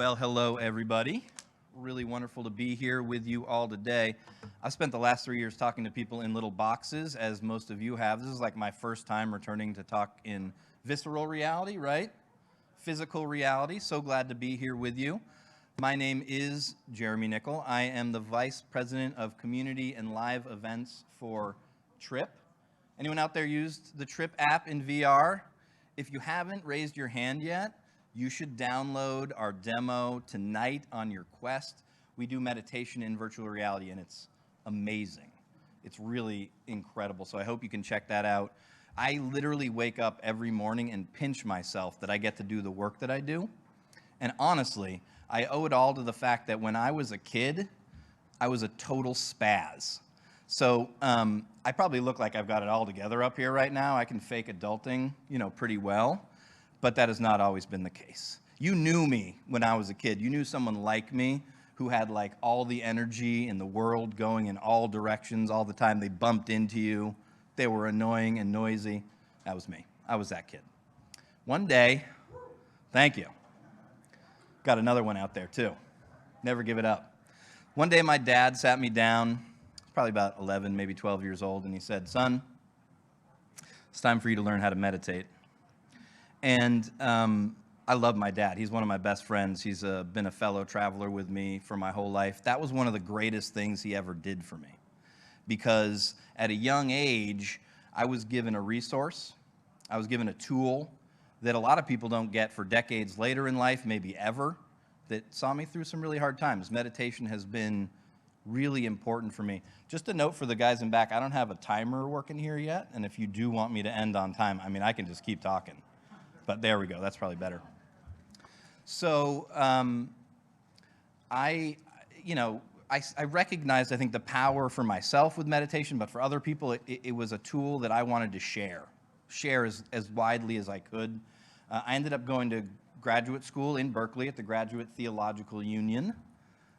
Well, hello everybody. Really wonderful to be here with you all today. I've spent the last 3 years talking to people in little boxes, as most of you have. This is like my first time returning to talk in visceral reality, right? Physical reality. So glad to be here with you. My name is Jeremy Nickel. I am the Vice President of Community and Live Events for Trip. Anyone out there used the Trip app in VR? If you haven't raised your hand yet, you should download our demo tonight on your Quest. We do meditation in virtual reality, and it's amazing. It's really incredible, so I hope you can check that out. I literally wake up every morning and pinch myself that I get to do the work that I do. And honestly, I owe it all to the fact that when I was a kid, I was a total spaz. So I probably look like I've got it all together up here right now. I can fake adulting, pretty well. But that has not always been the case. You knew me when I was a kid. You knew someone like me who had like all the energy in the world going in all directions all the time. They bumped into you. They were annoying and noisy. That was me. I was that kid. One day, thank you. Got another one out there too. Never give it up. One day my dad sat me down, probably about 11, maybe 12 years old, and he said, "Son, it's time for you to learn how to meditate." And I love my dad. He's one of my best friends. He's been a fellow traveler with me for my whole life. That was one of the greatest things he ever did for me. Because at a young age, I was given a resource. I was given a tool that a lot of people don't get for decades later in life, maybe ever, that saw me through some really hard times. Meditation has been really important for me. Just a note for the guys in back, I don't have a timer working here yet. And if you do want me to end on time, I can just keep talking. But there we go, that's probably better. So I recognized, I think, the power for myself with meditation, but for other people, it was a tool that I wanted to share as widely as I could. I ended up going to graduate school in Berkeley at the Graduate Theological Union.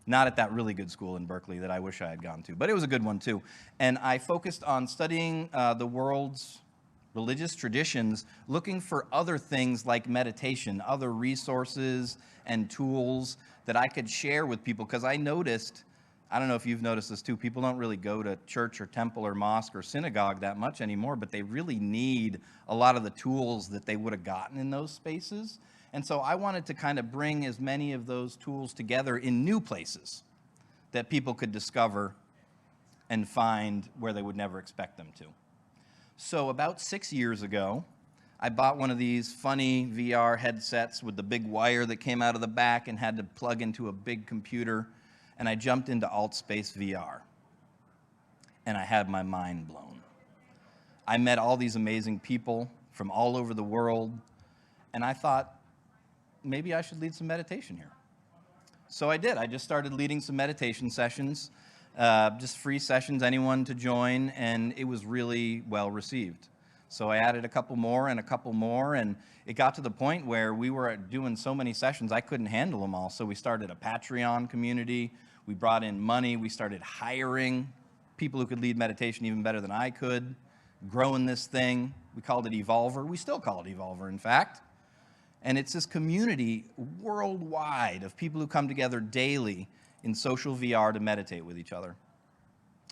Not at that really good school in Berkeley that I wish I had gone to, but it was a good one too. And I focused on studying the world's religious traditions, looking for other things like meditation, other resources and tools that I could share with people, because I noticed, I don't know if you've noticed this too, people don't really go to church or temple or mosque or synagogue that much anymore, but they really need a lot of the tools that they would have gotten in those spaces. And so I wanted to kind of bring as many of those tools together in new places that people could discover and find where they would never expect them to. So about 6 years ago, I bought one of these funny VR headsets with the big wire that came out of the back and had to plug into a big computer, and I jumped into AltSpace VR, and I had my mind blown. I met all these amazing people from all over the world, and I thought, maybe I should lead some meditation here. So I did. I just started leading some meditation sessions. Just free sessions, anyone to join, and it was really well received. So I added a couple more, and it got to the point where we were doing so many sessions, I couldn't handle them all. So we started a Patreon community, we brought in money, we started hiring people who could lead meditation even better than I could, growing this thing. We called it Evolver. We still call it Evolver, in fact. And it's this community worldwide of people who come together daily in social VR to meditate with each other.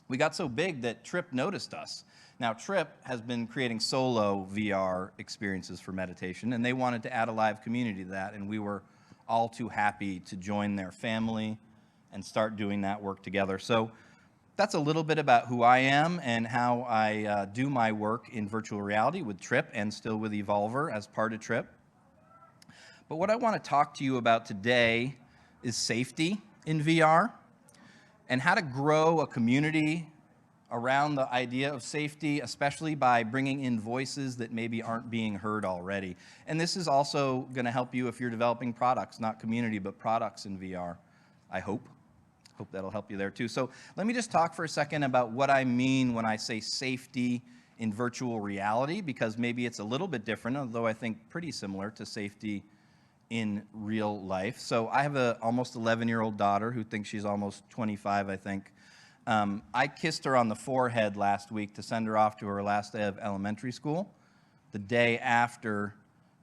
We got so big that Trip noticed us. Now, Trip has been creating solo VR experiences for meditation, and they wanted to add a live community to that, and we were all too happy to join their family and start doing that work together. So that's a little bit about who I am and how I do my work in virtual reality with Trip and still with Evolver as part of Trip. But what I want to talk to you about today is safety in VR, and how to grow a community around the idea of safety, especially by bringing in voices that maybe aren't being heard already. And this is also going to help you if you're developing products, not community, but products in VR, I hope. Hope that'll help you there too. So let me just talk for a second about what I mean when I say safety in virtual reality, because maybe it's a little bit different, although I think pretty similar to safety in real life. So I have an almost 11-year-old daughter who thinks she's almost 25, I think. I kissed her on the forehead last week to send her off to her last day of elementary school, the day after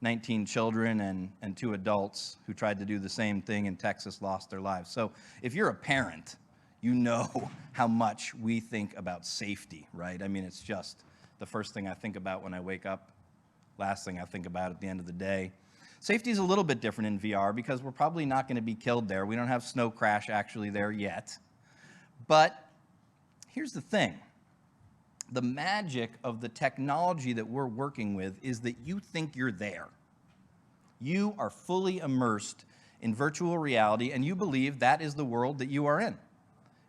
19 children and 2 adults who tried to do the same thing in Texas lost their lives. So if you're a parent, you know how much we think about safety, right? I mean, it's just the first thing I think about when I wake up, last thing I think about at the end of the day. Safety is a little bit different in VR because we're probably not going to be killed there. We don't have snow crash actually there yet. But here's the thing. The magic of the technology that we're working with is that you think you're there. You are fully immersed in virtual reality, and you believe that is the world that you are in.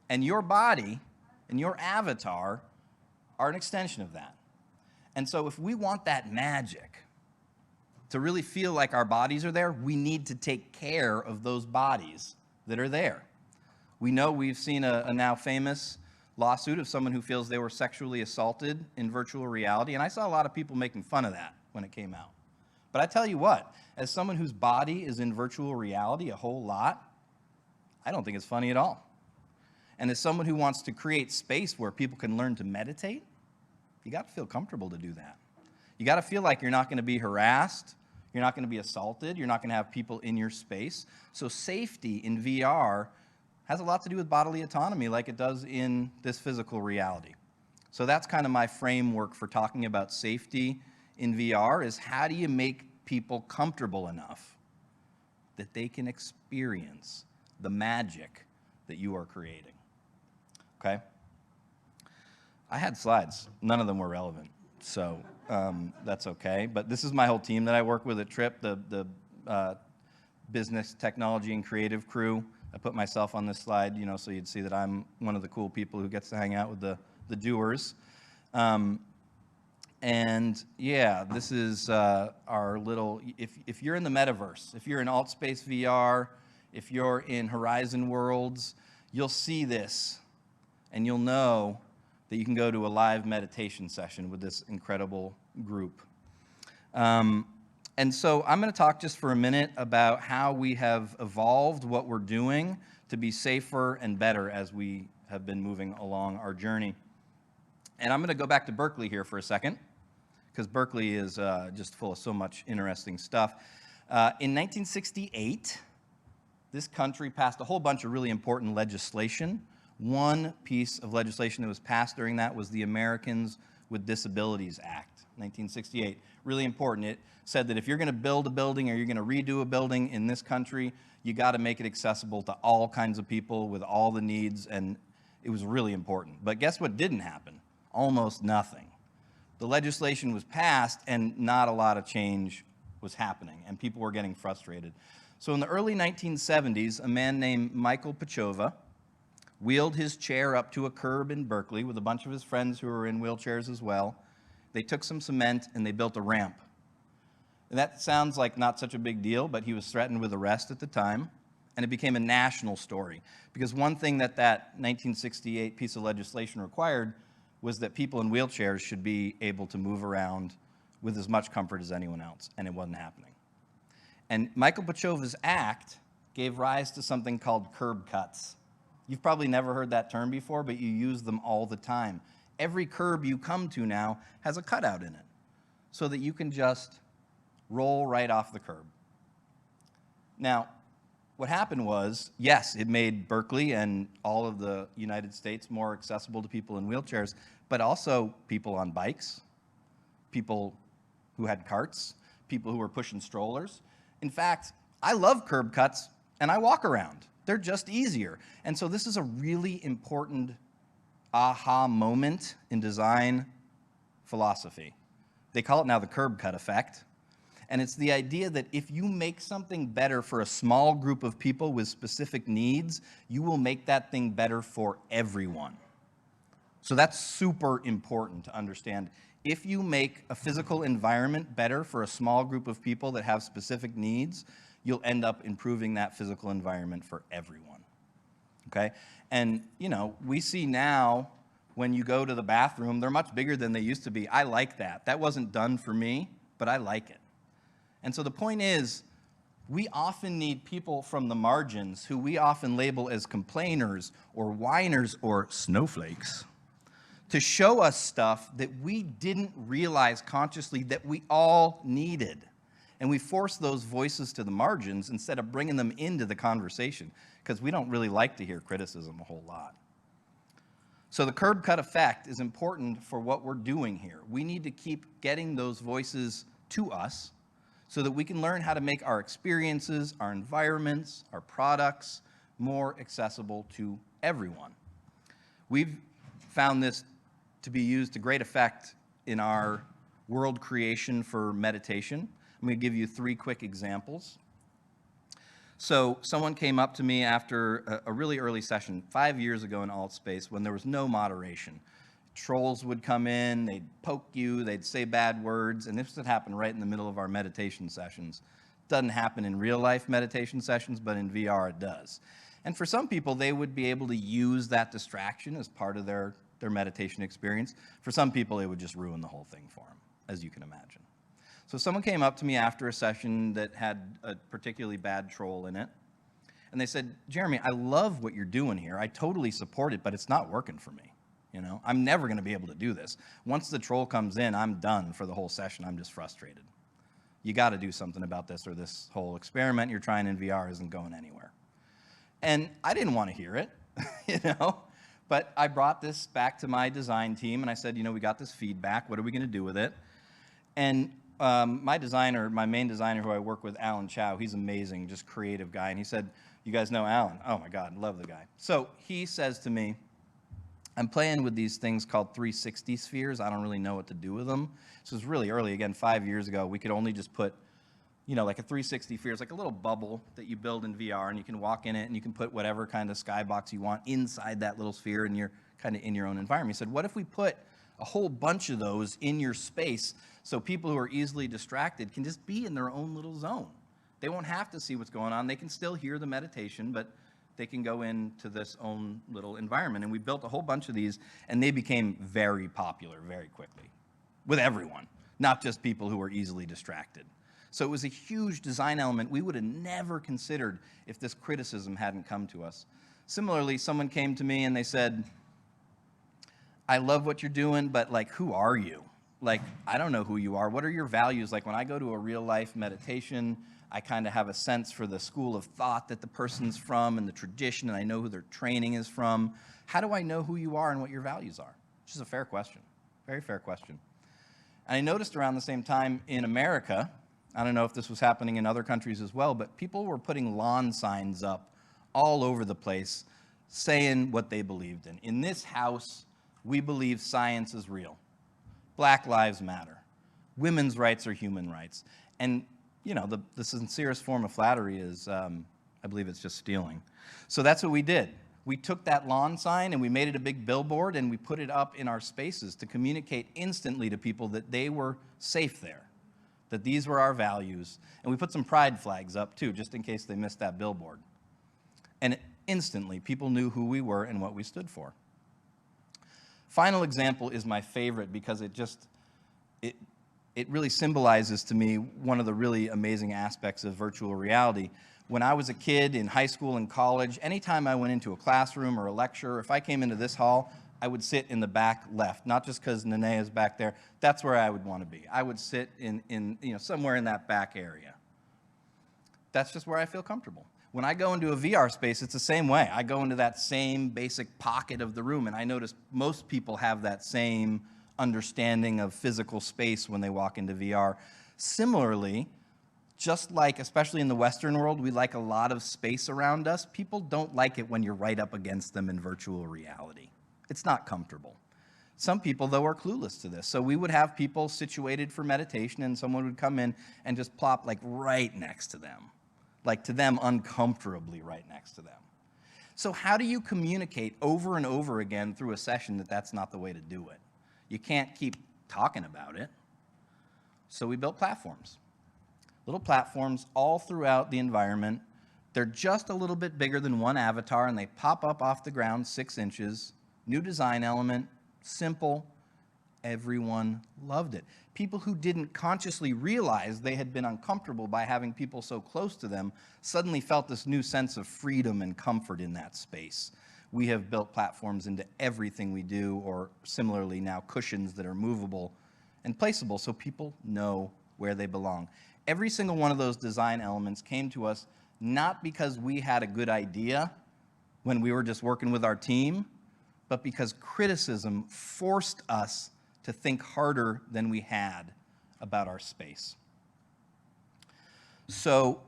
And your body and your avatar are an extension of that. And so if we want that magic to really feel like our bodies are there, we need to take care of those bodies that are there. We know we've seen a now famous lawsuit of someone who feels they were sexually assaulted in virtual reality, and I saw a lot of people making fun of that when it came out. But I tell you what, as someone whose body is in virtual reality a whole lot, I don't think it's funny at all. And as someone who wants to create space where people can learn to meditate, you got to feel comfortable to do that. You got to feel like you're not going to be harassed, you're not going to be assaulted, you're not going to have people in your space. So safety in VR has a lot to do with bodily autonomy like it does in this physical reality. So that's kind of my framework for talking about safety in VR, is how do you make people comfortable enough that they can experience the magic that you are creating. Okay? I had slides. None of them were relevant, so that's okay. But this is my whole team that I work with at Trip, the business, technology, and creative crew. I put myself on this slide, so you'd see that I'm one of the cool people who gets to hang out with the doers. And yeah, this is our little, if you're in the metaverse, if you're in AltSpace VR, if you're in Horizon Worlds, you'll see this and you'll know that you can go to a live meditation session with this incredible group. And so I'm going to talk just for a minute about how we have evolved what we're doing to be safer and better as we have been moving along our journey. And I'm going to go back to Berkeley here for a second, because Berkeley is just full of so much interesting stuff. In 1968, this country passed a whole bunch of really important legislation. One piece of legislation that was passed during that was the Americans with Disabilities Act, 1968. Really important. It said that if you're going to build a building or you're going to redo a building in this country, you got to make it accessible to all kinds of people with all the needs, and it was really important. But guess what didn't happen? Almost nothing. The legislation was passed and not a lot of change was happening, and people were getting frustrated. So in the early 1970s, a man named Michael Pachova wheeled his chair up to a curb in Berkeley with a bunch of his friends who were in wheelchairs as well. They took some cement and they built a ramp. And that sounds like not such a big deal, but he was threatened with arrest at the time, and it became a national story. Because one thing that 1968 piece of legislation required was that people in wheelchairs should be able to move around with as much comfort as anyone else, and it wasn't happening. And Michael Pachova's act gave rise to something called curb cuts. You've probably never heard that term before, but you use them all the time. Every curb you come to now has a cutout in it, so that you can just roll right off the curb. Now, what happened was, yes, it made Berkeley and all of the United States more accessible to people in wheelchairs, but also people on bikes, people who had carts, people who were pushing strollers. In fact, I love curb cuts, and I walk around. They're just easier. And so this is a really important aha moment in design philosophy. They call it now the curb cut effect. And it's the idea that if you make something better for a small group of people with specific needs, you will make that thing better for everyone. So that's super important to understand. If you make a physical environment better for a small group of people that have specific needs, you'll end up improving that physical environment for everyone. Okay? And, we see now when you go to the bathroom, they're much bigger than they used to be. I like that. That wasn't done for me, but I like it. And so the point is, we often need people from the margins who we often label as complainers or whiners or snowflakes to show us stuff that we didn't realize consciously that we all needed. And we force those voices to the margins instead of bringing them into the conversation, because we don't really like to hear criticism a whole lot. So the curb cut effect is important for what we're doing here. We need to keep getting those voices to us so that we can learn how to make our experiences, our environments, our products more accessible to everyone. We've found this to be used to great effect in our world creation for meditation. I'm going to give you 3 quick examples. So someone came up to me after a really early session 5 years ago in AltSpace when there was no moderation. Trolls would come in, they'd poke you, they'd say bad words, and this would happen right in the middle of our meditation sessions. Doesn't happen in real life meditation sessions, but in VR it does. And for some people, they would be able to use that distraction as part of their meditation experience. For some people, it would just ruin the whole thing for them, as you can imagine. So someone came up to me after a session that had a particularly bad troll in it, and they said, Jeremy, I love what you're doing here. I totally support it, but it's not working for me. You know, I'm never going to be able to do this. Once the troll comes in, I'm done for the whole session. I'm just frustrated. You got to do something about this, or this whole experiment you're trying in VR isn't going anywhere. And I didn't want to hear it, you know, but I brought this back to my design team, and I said, you know, we got this feedback. What are we going to do with it? And my main designer who I work with, Alan Chow, he's amazing, just creative guy. And he said, you guys know Alan? Oh my God, love the guy. So he says to me, I'm playing with these things called 360 spheres. I don't really know what to do with them. This was really early, again, 5 years ago. We could only just put, you know, like a 360 sphere is like a little bubble that you build in VR, and you can walk in it, and you can put whatever kind of skybox you want inside that little sphere, and you're kind of in your own environment. He said, what if we put a whole bunch of those in your space so people who are easily distracted can just be in their own little zone? They won't have to see what's going on. They can still hear the meditation, but they can go into this own little environment. And we built a whole bunch of these, and they became very popular very quickly with everyone, not just people who were easily distracted. So it was a huge design element we would have never considered if this criticism hadn't come to us. Similarly, someone came to me and they said, I love what you're doing, but like, who are you? Like, I don't know who you are. What are your values? Like, when I go to a real life meditation, I kind of have a sense for the school of thought that the person's from and the tradition, and I know who their training is from. How do I know who you are and what your values are? Which is a fair question, very fair question. And I noticed around the same time in America, I don't know if this was happening in other countries as well, but people were putting lawn signs up all over the place saying what they believed in. In this house, we believe science is real. Black lives matter. Women's rights are human rights. And, you know, the sincerest form of flattery is, I believe it's just stealing. So that's what we did. We took that lawn sign and we made it a big billboard, and we put it up in our spaces to communicate instantly to people that they were safe there, that these were our values. And we put some pride flags up too, just in case they missed that billboard. And instantly, people knew who we were and what we stood for. Final example is my favorite because it really symbolizes to me one of the really amazing aspects of virtual reality. When I was a kid in high school and college, anytime I went into a classroom or a lecture, if I came into this hall, I would sit in the back left, not just because Nene is back there. That's where I would want to be. I would sit in somewhere in that back area. That's just where I feel comfortable. When I go into a VR space, it's the same way. I go into that same basic pocket of the room, and I notice most people have that same understanding of physical space when they walk into VR. Similarly, just like, especially in the Western world, we like a lot of space around us. People don't like it when you're right up against them in virtual reality. It's not comfortable. Some people, though, are clueless to this. So we would have people situated for meditation, and someone would come in and just plop like right next to them, like to them uncomfortably right next to them. So how do you communicate over and over again through a session that that's not the way to do it? You can't keep talking about it. So we built platforms. Little platforms all throughout the environment. They're just a little bit bigger than one avatar, and they pop up off the ground 6 inches. New design element, simple. Everyone loved it. People who didn't consciously realize they had been uncomfortable by having people so close to them suddenly felt this new sense of freedom and comfort in that space. We have built platforms into everything we do, or similarly now cushions that are movable and placeable so people know where they belong. Every single one of those design elements came to us not because we had a good idea when we were just working with our team, but because criticism forced us to think harder than we had about our space. So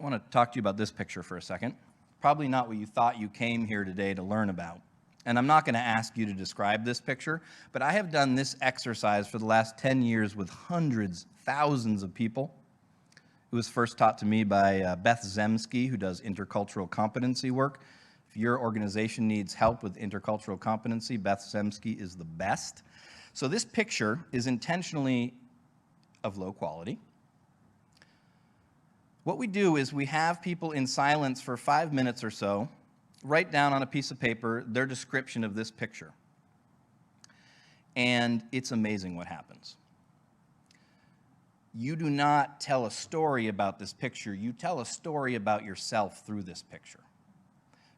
I want to talk to you about this picture for a second. Probably not what you thought you came here today to learn about. And I'm not going to ask you to describe this picture, but I have done this exercise for the last 10 years with hundreds, thousands of people. It was first taught to me by Beth Zemsky, who does intercultural competency work. If your organization needs help with intercultural competency, Beth Zemsky is the best. So this picture is intentionally of low quality. What we do is we have people in silence for 5 minutes or so, write down on a piece of paper their description of this picture. And it's amazing what happens. You do not tell a story about this picture, you tell a story about yourself through this picture.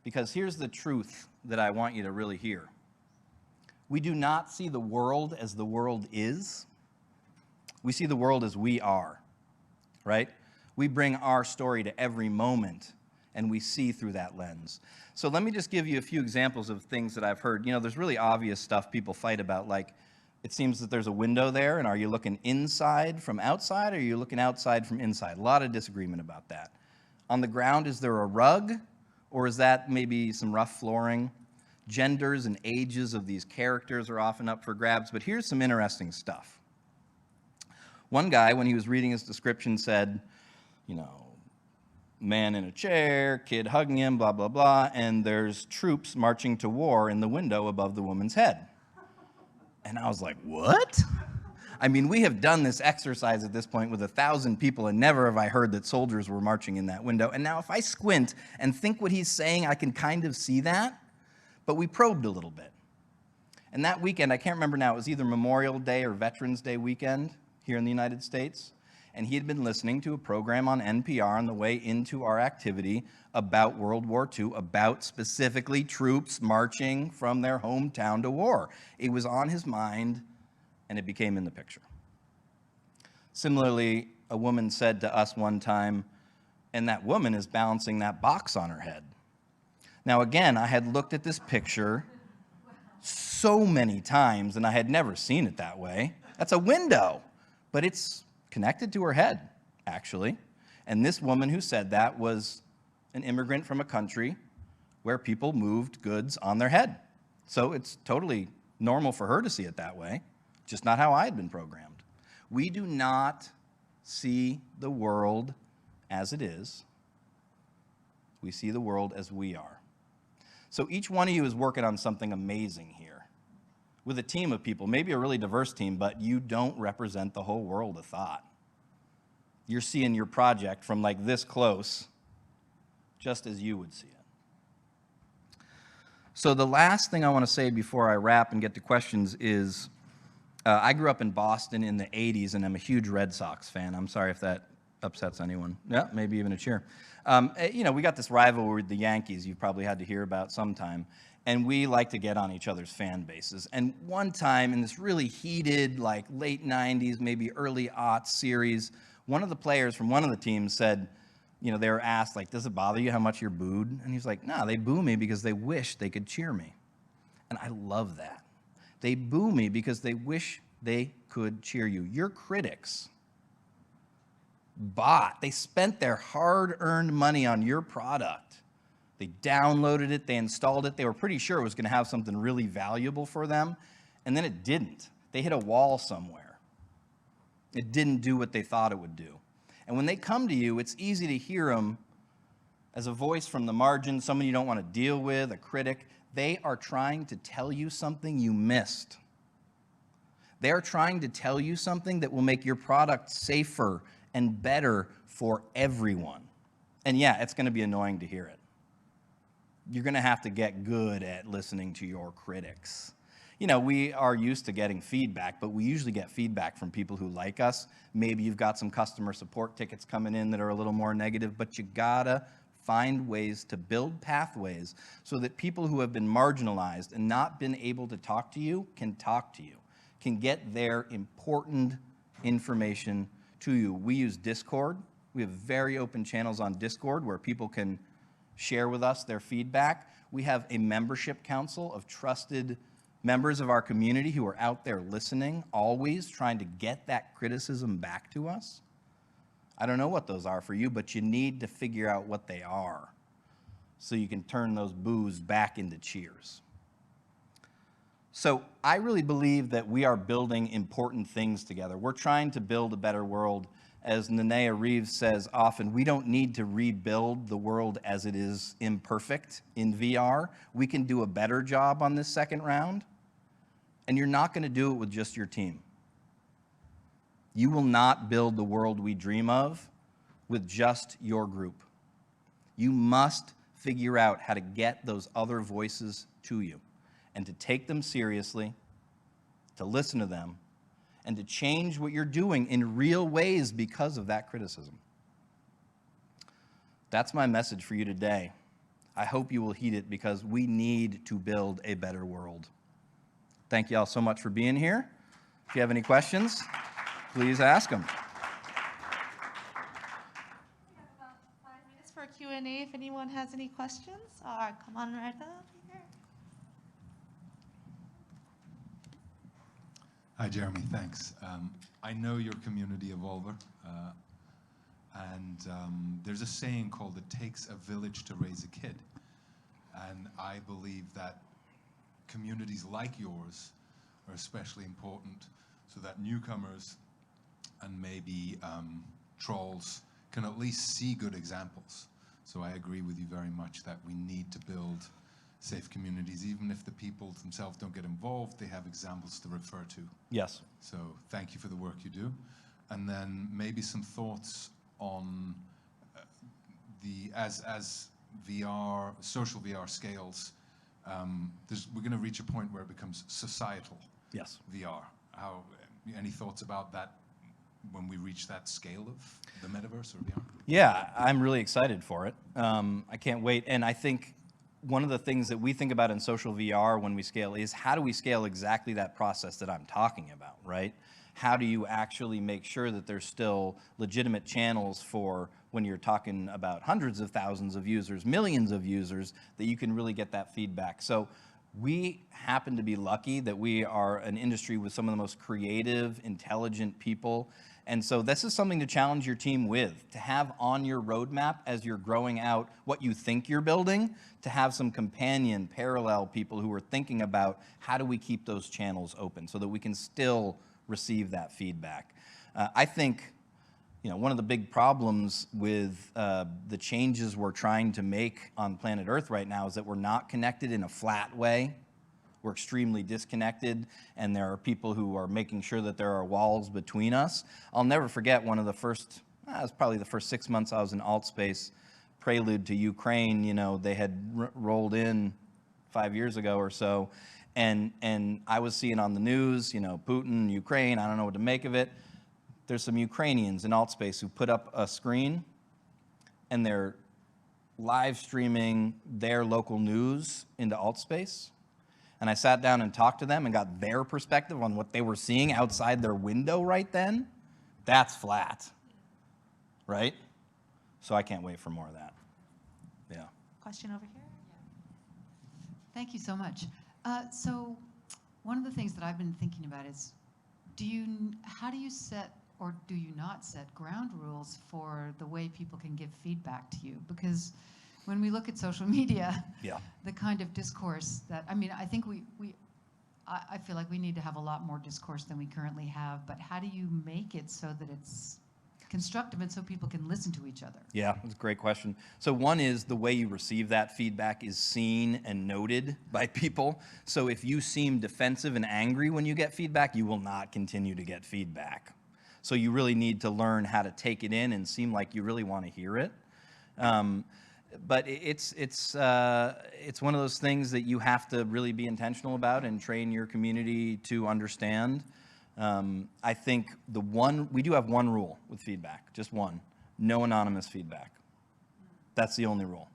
Because here's the truth that I want you to really hear. We do not see the world as the world is. We see the world as we are, right? We bring our story to every moment, and we see through that lens. So let me just give you a few examples of things that I've heard. You know, there's really obvious stuff people fight about, like, it seems that there's a window there, and are you looking inside from outside, or are you looking outside from inside? A lot of disagreement about that. On the ground, is there a rug, or is that maybe some rough flooring? Genders and ages of these characters are often up for grabs, but here's some interesting stuff. One guy, when he was reading his description, said, you know, man in a chair, kid hugging him, blah, blah, blah, and there's troops marching to war in the window above the woman's head. And I was like, what? I mean, we have done this exercise at this point with 1,000 people, and never have I heard that soldiers were marching in that window. And now if I squint and think what he's saying, I can kind of see that, but we probed a little bit. And that weekend, I can't remember now, it was either Memorial Day or Veterans Day weekend here in the United States, and he had been listening to a program on NPR on the way into our activity about World War II, about specifically troops marching from their hometown to war. It was on his mind, and it became in the picture. Similarly, a woman said to us one time, and that woman is balancing that box on her head. Now again, I had looked at this picture so many times, and I had never seen it that way. That's a window, but it's connected to her head, actually. And this woman who said that was an immigrant from a country where people moved goods on their head. So it's totally normal for her to see it that way, just not how I had been programmed. We do not see the world as it is. We see the world as we are. So each one of you is working on something amazing here with a team of people, maybe a really diverse team, but you don't represent the whole world of thought. You're seeing your project from like this close, just as you would see it. So the last thing I want to say before I wrap and get to questions is, I grew up in Boston in the 80s, and I'm a huge Red Sox fan. I'm sorry if that upsets anyone. Yeah, maybe even a cheer. You know, we got this rivalry with the Yankees you've probably had to hear about sometime, and we like to get on each other's fan bases. And one time in this really heated, like late 90s, maybe early aughts series, one of the players from one of the teams said, you know, they were asked, like, does it bother you how much you're booed? And he's like, no, they boo me because they wish they could cheer me. And I love that. They boo me because they wish they could cheer you. Your critics they spent their hard-earned money on your product. They downloaded it, they installed it, they were pretty sure it was going to have something really valuable for them, and then it didn't. They hit a wall somewhere. It didn't do what they thought it would do. And when they come to you, it's easy to hear them as a voice from the margin, someone you don't want to deal with, a critic. They are trying to tell you something you missed. They're trying to tell you something that will make your product safer and better for everyone. And yeah, it's going to be annoying to hear it. You're going to have to get good at listening to your critics. You know, we are used to getting feedback, but we usually get feedback from people who like us. Maybe you've got some customer support tickets coming in that are a little more negative, but you gotta find ways to build pathways so that people who have been marginalized and not been able to talk to you can talk to you. can get their important information to you. We use Discord. We have very open channels on Discord where people can share with us their feedback. We have a membership council of trusted members of our community who are out there listening, always trying to get that criticism back to us. I don't know what those are for you, but you need to figure out what they are so you can turn those boos back into cheers. So I really believe that we are building important things together. We're trying to build a better world. As Nenea Reeves says often, we don't need to rebuild the world as it is imperfect in VR. We can do a better job on this second round, and you're not going to do it with just your team. You will not build the world we dream of with just your group. You must figure out how to get those other voices to you and to take them seriously, to listen to them, and to change what you're doing in real ways because of that criticism. That's my message for you today. I hope you will heed it because we need to build a better world. Thank you all so much for being here. If you have any questions, please ask them. We have about 5 minutes for Q&A if anyone has any questions. Come on right up here. Hi, Jeremy, thanks. I know your community evolver, and there's a saying called, "It takes a village to raise a kid." And I believe that communities like yours are especially important so that newcomers and maybe trolls can at least see good examples. So I agree with you very much that we need to build safe communities. Even if the people themselves don't get involved, they have examples to refer to. Yes. So thank you for the work you do. And then maybe some thoughts on as VR, social VR scales, we're going to reach a point where it becomes societal. Yes. VR. Any thoughts about that when we reach that scale of the metaverse or VR? Yeah, I'm really excited for it. I can't wait. And I think one of the things that we think about in social VR when we scale is how do we scale exactly that process that I'm talking about, right? How do you actually make sure that there's still legitimate channels for when you're talking about hundreds of thousands of users, millions of users, that you can really get that feedback. So we happen to be lucky that we are an industry with some of the most creative, intelligent people. And so this is something to challenge your team with, to have on your roadmap as you're growing out what you think you're building, to have some companion, parallel people who are thinking about how do we keep those channels open so that we can still receive that feedback. I think, one of the big problems with the changes we're trying to make on planet Earth right now is that we're not connected in a flat way. We're extremely disconnected, and there are people who are making sure that there are walls between us. I'll never forget one of the first, it was probably the first 6 months I was in AltSpace, prelude to Ukraine. They had rolled in 5 years ago or so, and I was seeing on the news, Putin, Ukraine, I don't know what to make of it. There's some Ukrainians in AltSpace who put up a screen, and they're live streaming their local news into AltSpace. And I sat down and talked to them and got their perspective on what they were seeing outside their window right then. That's flat, right? So I can't wait for more of that. Yeah. Question over here. Thank you so much. So one of the things that I've been thinking about is, how do you set or do you not set ground rules for the way people can give feedback to you? Because when we look at social media, the kind of discourse that, I think I feel like we need to have a lot more discourse than we currently have, but how do you make it so that it's constructive and so people can listen to each other? Yeah, that's a great question. So one is the way you receive that feedback is seen and noted by people. So if you seem defensive and angry when you get feedback, you will not continue to get feedback. So you really need to learn how to take it in and seem like you really want to hear it. But it's one of those things that you have to really be intentional about and train your community to understand. I think we do have one rule with feedback, just one: no anonymous feedback. That's the only rule.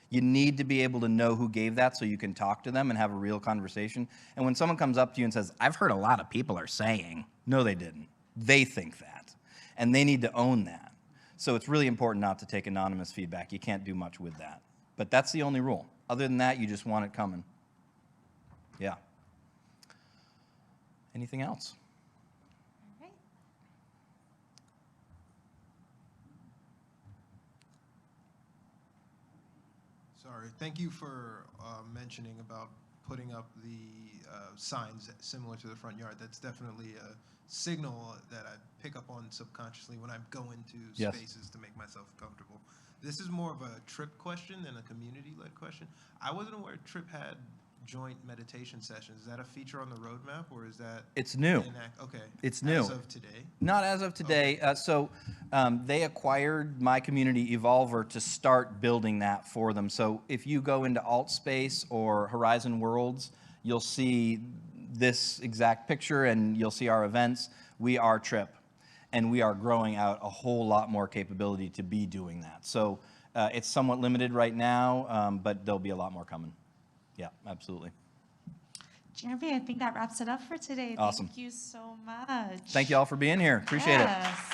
You need to be able to know who gave that so you can talk to them and have a real conversation. And when someone comes up to you and says, I've heard a lot of people are saying, no, they didn't. They think that. And they need to own that. So it's really important not to take anonymous feedback. You can't do much with that. But that's the only rule. Other than that, you just want it coming. Yeah. Anything else? All right. Sorry. Thank you for mentioning about putting up the signs similar to the front yard. That's definitely a signal that I pick up on subconsciously when I go into Yes. spaces to make myself comfortable. This is more of a Trip question than a community-led question. I wasn't aware Trip had joint meditation sessions. Is that a feature on the roadmap, or is that It's new. Okay. It's new. As of today. Not as of today. They acquired My Community Evolver to start building that for them. So if you go into AltSpace or Horizon Worlds, you'll see this exact picture and you'll see our events. We are Trip, and we are growing out a whole lot more capability to be doing that. So it's somewhat limited right now, but there'll be a lot more coming. Yeah, absolutely. Jeremy, I think that wraps it up for today. Awesome. Thank you so much. Thank you all for being here. Appreciate it. Yes.